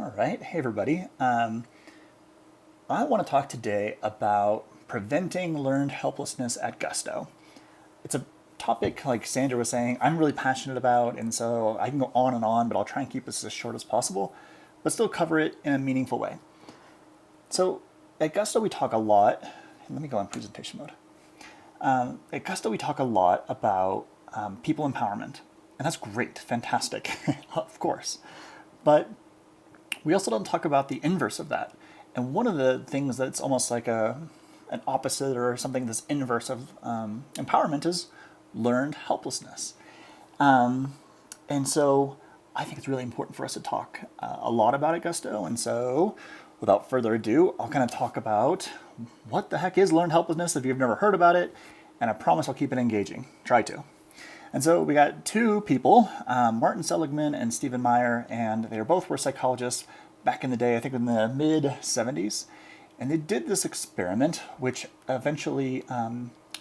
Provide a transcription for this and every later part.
All right. Hey, everybody. I want to talk today about preventing learned helplessness at Gusto. It's a topic, like Sandra was saying, I'm really passionate about, and so I can go on, but I'll try and keep this as short as possible, but still cover it in a meaningful way. So, at Gusto, we talk a lot. Let me go on presentation mode. At Gusto, we talk a lot about people empowerment, and that's great, fantastic, of course. But we also don't talk about the inverse of that. And one of the things that's almost like an opposite or something that's inverse of empowerment is learned helplessness. And so I think it's really important for us to talk a lot about it, Gusto. And so without further ado, I'll kind of talk about what the heck is learned helplessness if you've never heard about it. And I promise I'll keep it engaging. Try to. And so we got two people, Martin Seligman and Stephen Meyer, and they both were psychologists back in the day, I think in the mid 70s. And they did this experiment, which eventually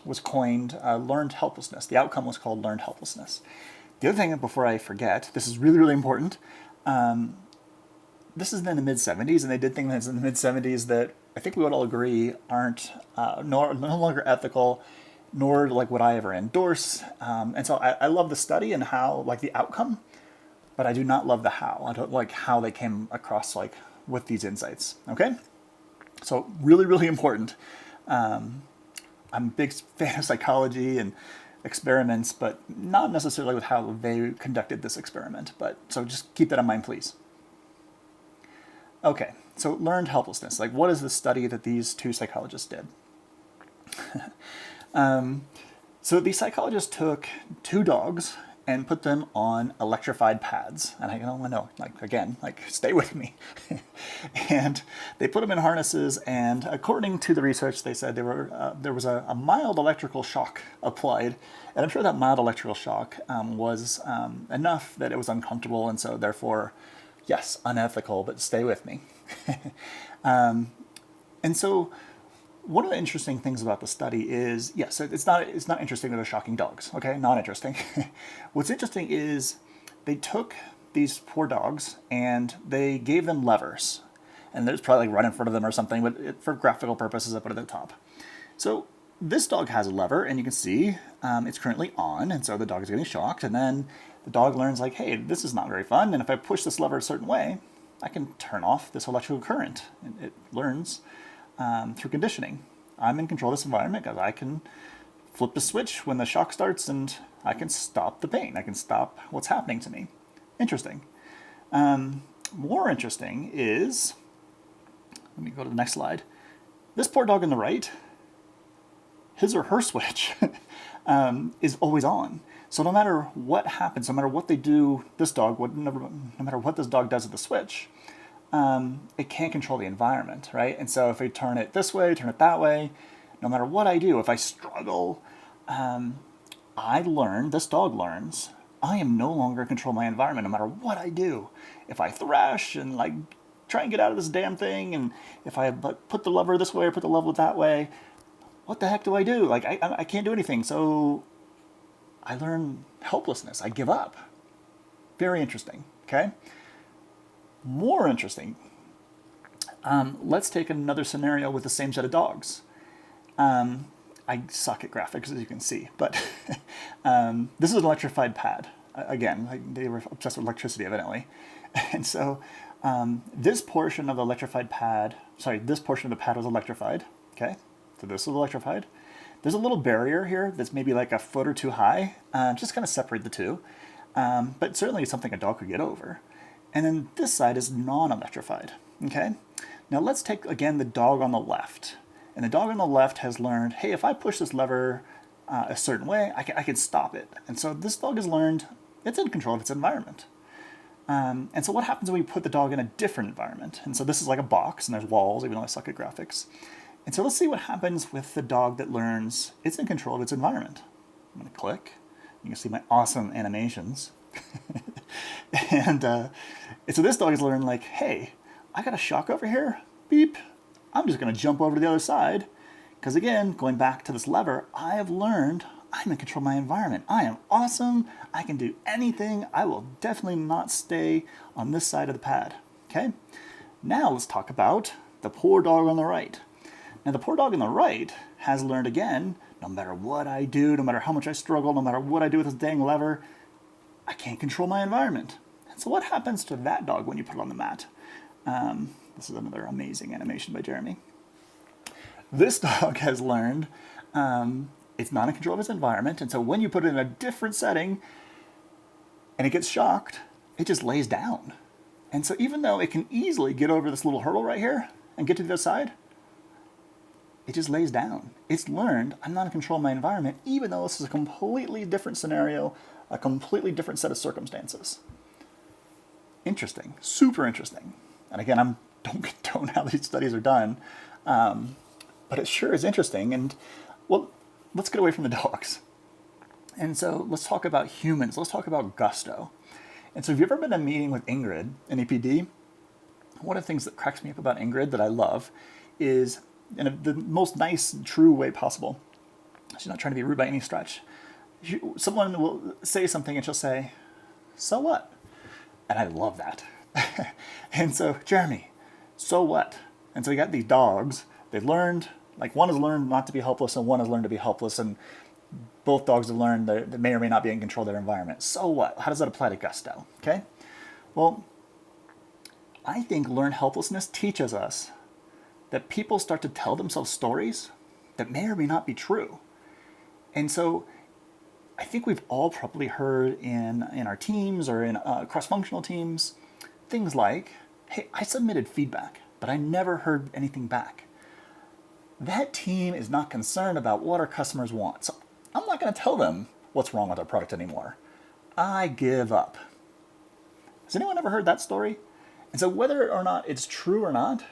was coined learned helplessness. The outcome was called learned helplessness. The other thing, before I forget, this is really, really important. This is in the mid 70s, and they did things in the mid 70s that I think we would all agree aren't no longer ethical, nor like would I ever endorse. And so I love the study and how, like the outcome, but I do not love the how. I don't like how they came across like with these insights. Okay, so really, really important. I'm a big fan of psychology and experiments, but not necessarily with how they conducted this experiment. But so just keep that in mind, please. Okay, so learned helplessness. Like, what is the study that these two psychologists did? So these psychologists took two dogs and put them on electrified pads. And I know, like, again, like, stay with me. And they put them in harnesses, and according to the research, they said there was a mild electrical shock applied. And I'm sure that mild electrical shock was enough that it was uncomfortable, and so therefore, yes, unethical, but stay with me. And so one of the interesting things about the study is, yes, it's not interesting that they're shocking dogs, okay? Not interesting. What's interesting is they took these poor dogs and they gave them levers. And there's probably like right in front of them or something, but for graphical purposes, I put it at the top. So this dog has a lever, and you can see it's currently on, and so the dog is getting shocked, and then the dog learns like, hey, this is not very fun, and if I push this lever a certain way, I can turn off this electrical current. And it learns through conditioning. I'm in control of this environment because I can flip the switch when the shock starts, and I can stop the pain. I can stop what's happening to me. Interesting. More interesting is, let me go to the next slide. This poor dog on the right, his or her switch is always on. So no matter what happens, no matter what they do, this dog, no matter what this dog does at the switch, it can't control the environment, right? And so if I turn it this way, turn it that way, no matter what I do, if I struggle, this dog learns, I am no longer in control of my environment, no matter what I do. If I thrash and like try and get out of this damn thing, and if I put the lever this way or put the lever that way, what the heck do I do? Like, I can't do anything. So I learn helplessness. I give up. Very interesting, okay? More interesting, let's take another scenario with the same set of dogs. I suck at graphics, as you can see, but this is an electrified pad. Again, they were obsessed with electricity, evidently. And so this portion of the pad was electrified, okay? So this was electrified. There's a little barrier here that's maybe like a foot or two high, just kind of separate the two. But certainly it's something a dog could get over. And then this side is non-electrified, okay? Now let's take, again, the dog on the left. And the dog on the left has learned, hey, if I push this lever a certain way, I can stop it. And so this dog has learned it's in control of its environment. And so what happens when we put the dog in a different environment? And so this is like a box, and there's walls, even though I suck at graphics. And so let's see what happens with the dog that learns it's in control of its environment. I'm going to click. You can see my awesome animations. And so this dog has learned like, hey, I got a shock over here. Beep. I'm just going to jump over to the other side. Because again, going back to this lever, I have learned I'm in control of my environment. I am awesome. I can do anything. I will definitely not stay on this side of the pad. Okay, now let's talk about the poor dog on the right. Now the poor dog on the right has learned again, no matter what I do, no matter how much I struggle, no matter what I do with this dang lever, I can't control my environment. And so what happens to that dog when you put it on the mat? This is another amazing animation by Jeremy. This dog has learned it's not in control of its environment, and so when you put it in a different setting and it gets shocked, it just lays down. And so even though it can easily get over this little hurdle right here and get to the other side, it just lays down. It's learned I'm not in control of my environment, even though this is a completely different scenario, a completely different set of circumstances. Interesting, super interesting. And again, I don't condone how these studies are done, but it sure is interesting. And well, let's get away from the dogs. And so let's talk about humans. Let's talk about gusto. And so if you've ever been in a meeting with Ingrid in APD, one of the things that cracks me up about Ingrid that I love is, in the most nice, true way possible, she's not trying to be rude by any stretch. Someone will say something and she'll say, "So what?" And I love that. And so, Jeremy, so what? And so you got these dogs. They've learned, like one has learned not to be helpless and one has learned to be helpless. And both dogs have learned that they may or may not be in control of their environment. So what? How does that apply to gusto? Okay? Well, I think learned helplessness teaches us that people start to tell themselves stories that may or may not be true. And so I think we've all probably heard in our teams or in cross-functional teams, things like, "Hey, I submitted feedback, but I never heard anything back." That team is not concerned about what our customers want. So I'm not going to tell them what's wrong with our product anymore. I give up. Has anyone ever heard that story? And so whether or not it's true or not,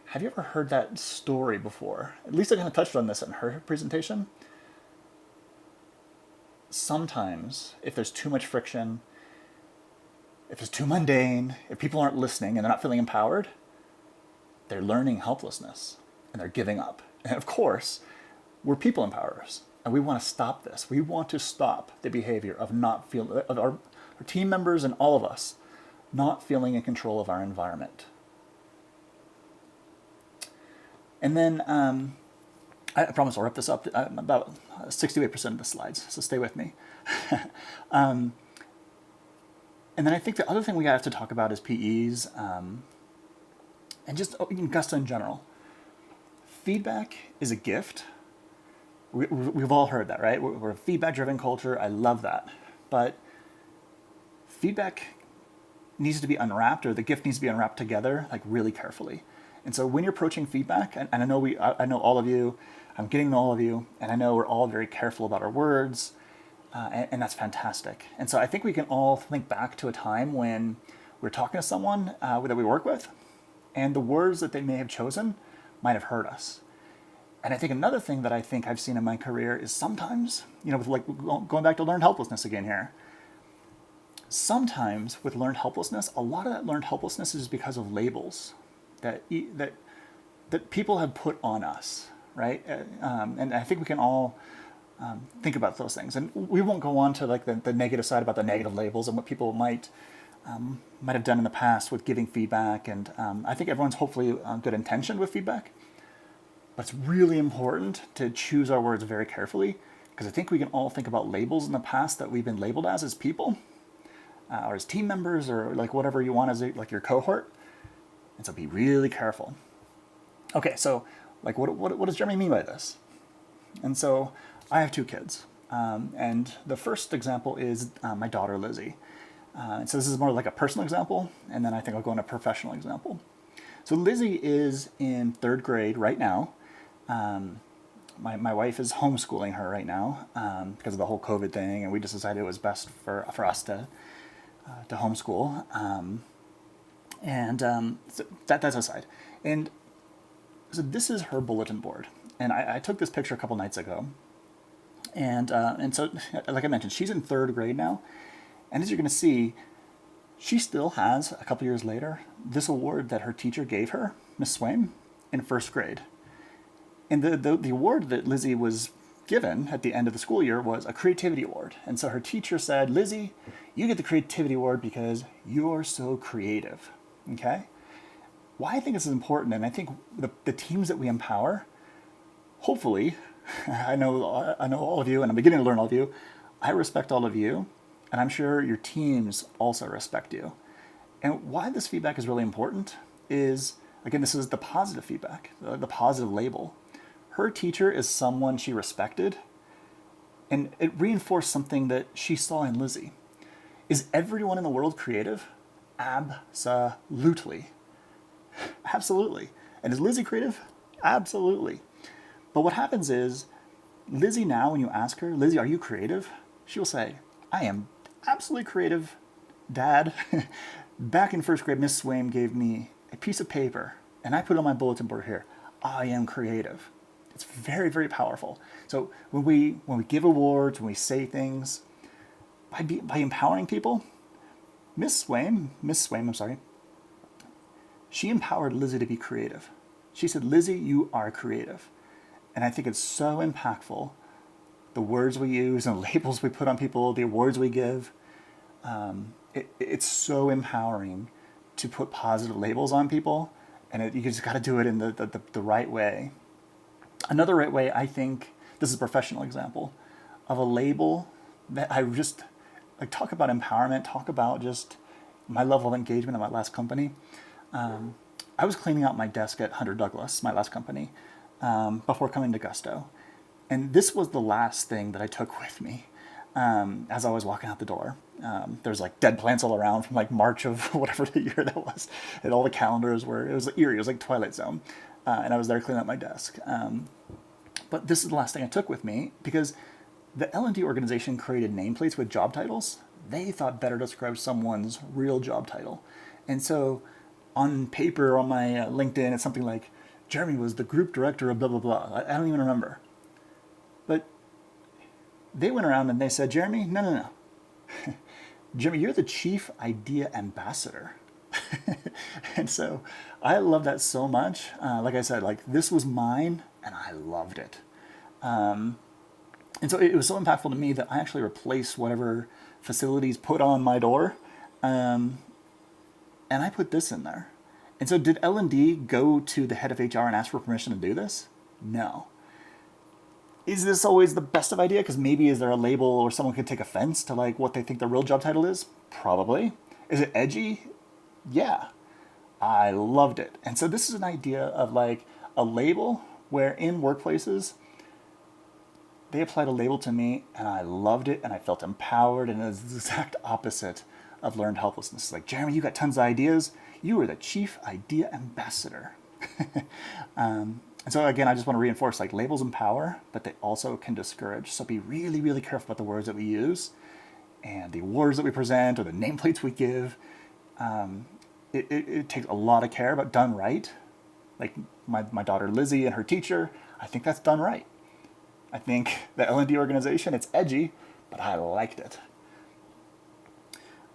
have you ever heard that story before? At least I kind of touched on this in her presentation. Sometimes, if there's too much friction, if it's too mundane, if people aren't listening and they're not feeling empowered, they're learning helplessness and they're giving up. And of course, we're people empowerers and we want to stop this. We want to stop the behavior of not feeling, of our team members and all of us not feeling in control of our environment. And then I promise I'll wrap this up. I'm about 68% of the slides, so stay with me. And then I think the other thing we have to talk about is PEs and just gusto in general. Feedback is a gift. We've all heard that, right? We're a feedback-driven culture. I love that. But feedback needs to be unwrapped, or the gift needs to be unwrapped together, like really carefully. And so when you're approaching feedback, and I know all of you, I'm getting to all of you, and I know we're all very careful about our words, and that's fantastic. And so I think we can all think back to a time when we're talking to someone that we work with, and the words that they may have chosen might have hurt us. And I think another thing that I think I've seen in my career is sometimes, with like going back to learned helplessness again here, sometimes with learned helplessness, a lot of that learned helplessness is because of labels that people have put on us, right? And I think we can all think about those things. And we won't go on to like the negative side about the negative labels and what people might have done in the past with giving feedback. And I think everyone's hopefully good intentioned with feedback. But it's really important to choose our words very carefully, because I think we can all think about labels in the past that we've been labeled as people, or as team members, or like whatever you want as like your cohort. And so be really careful. Okay, so like what does Jeremy mean by this? And so I have 2 kids. And the first example is my daughter, Lizzie. And so this is more like a personal example, and then I think I'll go into a professional example. So Lizzie is in 3rd grade right now. My wife is homeschooling her right now because of the whole COVID thing, and we just decided it was best for us to homeschool. So that's aside. And so this is her bulletin board. And I took this picture a couple nights ago. And so, like I mentioned, she's in 3rd grade now. And as you're going to see, she still has, a couple years later, this award that her teacher gave her, Miss Swaim, in 1st grade. And the award that Lizzie was given at the end of the school year was a creativity award. And so her teacher said, Lizzie, you get the creativity award because you're so creative. Okay? Why I think this is important, and I think the teams that we empower, hopefully, I know all of you, and I'm beginning to learn all of you. I respect all of you, and I'm sure your teams also respect you. And why this feedback is really important is, again, this is the positive feedback, the positive label. Her teacher is someone she respected, and it reinforced something that she saw in Lizzie. Is everyone in the world creative? Absolutely. Absolutely. And is Lizzie creative? Absolutely. But what happens is, Lizzie now, when you ask her, Lizzie, are you creative? She'll say, I am absolutely creative, Dad. Back in first grade, Miss Swaim gave me a piece of paper, and I put it on my bulletin board here. I am creative. It's very, very powerful. So when we give awards, when we say things, by empowering people, Miss Swaim, she empowered Lizzie to be creative. She said, Lizzie, you are creative. And I think it's so impactful, the words we use and labels we put on people, the awards we give. It's so empowering to put positive labels on people, and you just got to do it in the right way. Another right way, I think, this is a professional example of a label that I just, like, talk about empowerment, talk about just my level of engagement at my last company. I was cleaning out my desk at Hunter Douglas, my last company, before coming to Gusto. And this was the last thing that I took with me as I was walking out the door. There's like dead plants all around from like March of whatever the year that was. And all the calendars it was eerie, it was like Twilight Zone. And I was there cleaning up my desk. But this is the last thing I took with me because the L&D organization created nameplates with job titles. They thought better to describe someone's real job title. And so on paper, on my LinkedIn, it's something like, Jeremy was the group director of blah, blah, blah. I don't even remember. But they went around and they said, Jeremy, no. Jeremy, you're the chief idea ambassador. And so I love that so much. Like I said, like this was mine and I loved it. And so it was so impactful to me that I actually replaced whatever facilities put on my door. And I put this in there. And so did L&D go to the head of HR and ask for permission to do this? No. Is this always the best of idea? Because maybe is there a label or someone could take offense to like what they think the real job title is? Probably. Is it edgy? Yeah. I loved it. And so this is an idea of like a label where in workplaces, they applied a label to me and I loved it and I felt empowered, and it was the exact opposite of learned helplessness. It's like, Jeremy, you got tons of ideas. You are the chief idea ambassador. And so again, I just want to reinforce, like, labels empower, but they also can discourage. So be really, really careful about the words that we use and the awards that we present or the nameplates we give. It takes a lot of care, but done right. Like my daughter Lizzie and her teacher, I think that's done right. I think the L&D organization, it's edgy, but I liked it.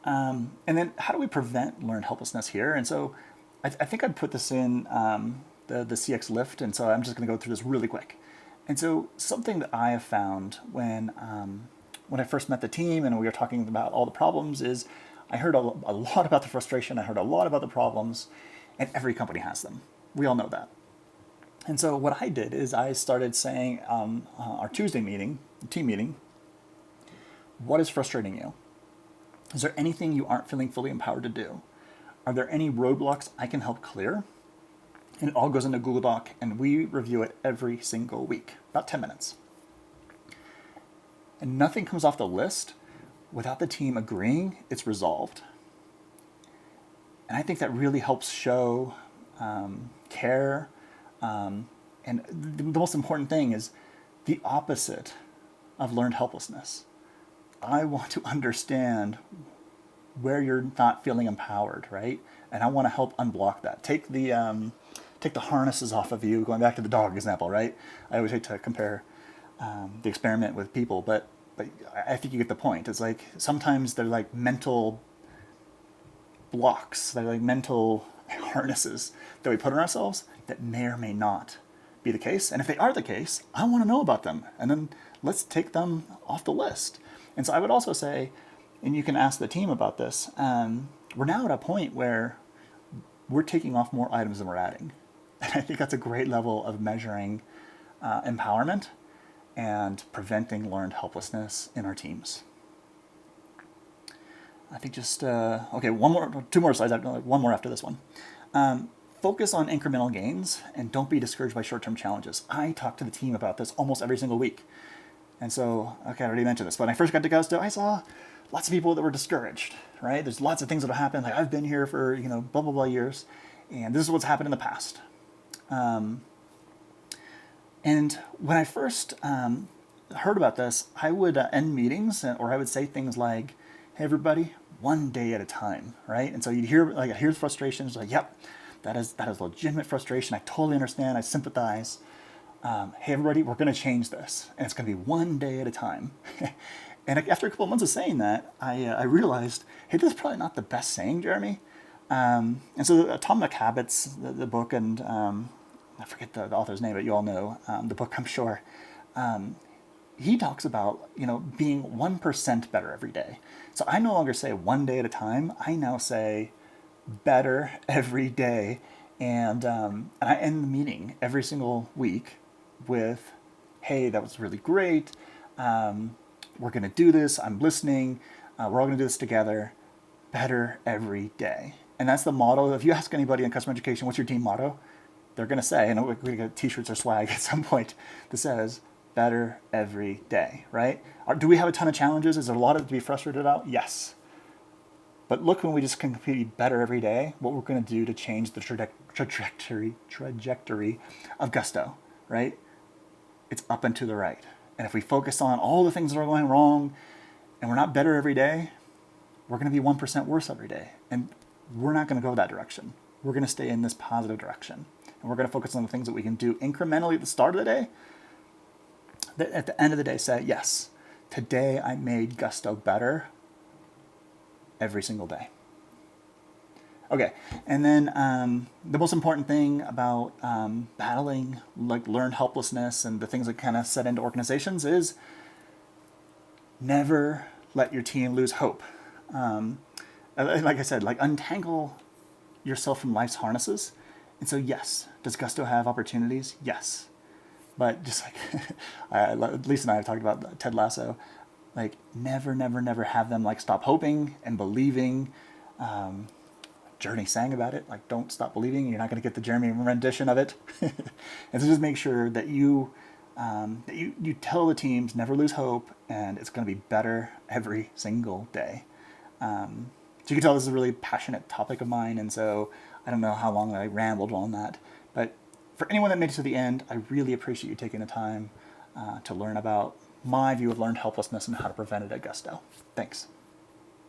And then how do we prevent learned helplessness here? And so I think I'd put this in the CX lift, and so I'm just going to go through this really quick. And so something that I have found when I first met the team and we were talking about all the problems is I heard a lot about the frustration, I heard a lot about the problems, and every company has them. We all know that. And so what I did is I started saying our Tuesday meeting, team meeting, what is frustrating you? Is there anything you aren't feeling fully empowered to do? Are there any roadblocks I can help clear? And it all goes into Google Doc, and we review it every single week, about 10 minutes. And nothing comes off the list without the team agreeing it's resolved. And I think that really helps show care. And the most important thing is the opposite of learned helplessness. I want to understand where you're not feeling empowered, right? And I want to help unblock that. Take the harnesses off of you, going back to the dog example, right? I always hate to compare the experiment with people, but I think you get the point. It's like sometimes they're like mental blocks, they're like mental harnesses that we put on ourselves that may or may not be the case? And if they are the case, I want to know about them. And then let's take them off the list. And so I would also say, and you can ask the team about this, we're now at a point where we're taking off more items than we're adding. And I think that's a great level of measuring empowerment and preventing learned helplessness in our teams. I think just, okay, two more slides, one more after this one. Focus on incremental gains and don't be discouraged by short-term challenges. I talk to the team about this almost every single week. And so, okay, I already mentioned this, but when I first got to Gusto, I saw lots of people that were discouraged, right? There's lots of things that have happened. Like, I've been here for, blah, blah, blah years, and this is what's happened in the past. And when I first heard about this, I would end meetings, or I would say things like, hey, everybody, one day at a time, right? And so you'd hear, like, I hear frustration. It's like, yep, that is legitimate frustration. I totally understand. I sympathize. Hey, everybody, we're going to change this. And it's going to be one day at a time. And after a couple of months of saying that, I realized, hey, this is probably not the best saying, Jeremy. And so Atomic Habits, the book, and I forget the author's name, but you all know the book, I'm sure. He talks about, being 1% better every day. So I no longer say one day at a time. I now say better every day. And I end the meeting every single week with, hey, that was really great. We're going to do this. I'm listening. We're all going to do this together. Better every day. And that's the motto. If you ask anybody in customer education, what's your team motto? They're going to say, and we're going to get t-shirts or swag at some point that says, better every day, right? Do we have a ton of challenges? Is there a lot to be frustrated about? Yes. But look, when we just can be better every day, what we're going to do to change the trajectory of Gusto, right? It's up and to the right. And if we focus on all the things that are going wrong and we're not better every day, we're going to be 1% worse every day. And we're not going to go that direction. We're going to stay in this positive direction. And we're going to focus on the things that we can do incrementally at the start of the day. That at the end of the day say, yes, today I made Gusto better every single day. Okay, and then the most important thing about battling learned helplessness and the things that kind of set into organizations is never let your team lose hope. Like I said, untangle yourself from life's harnesses. And so yes, does Gusto have opportunities? Yes. But just like Lisa and I have talked about Ted Lasso, never, never, never have them stop hoping and believing. Journey sang about it, don't stop believing. You're not going to get the Jeremy rendition of it. And so just make sure that you tell the teams never lose hope, and it's going to be better every single day. So you can tell this is a really passionate topic of mine, and so I don't know how long I rambled on that, but for anyone that made it to the end, I really appreciate you taking the time to learn about my view of learned helplessness and how to prevent it at Gusto. Thanks.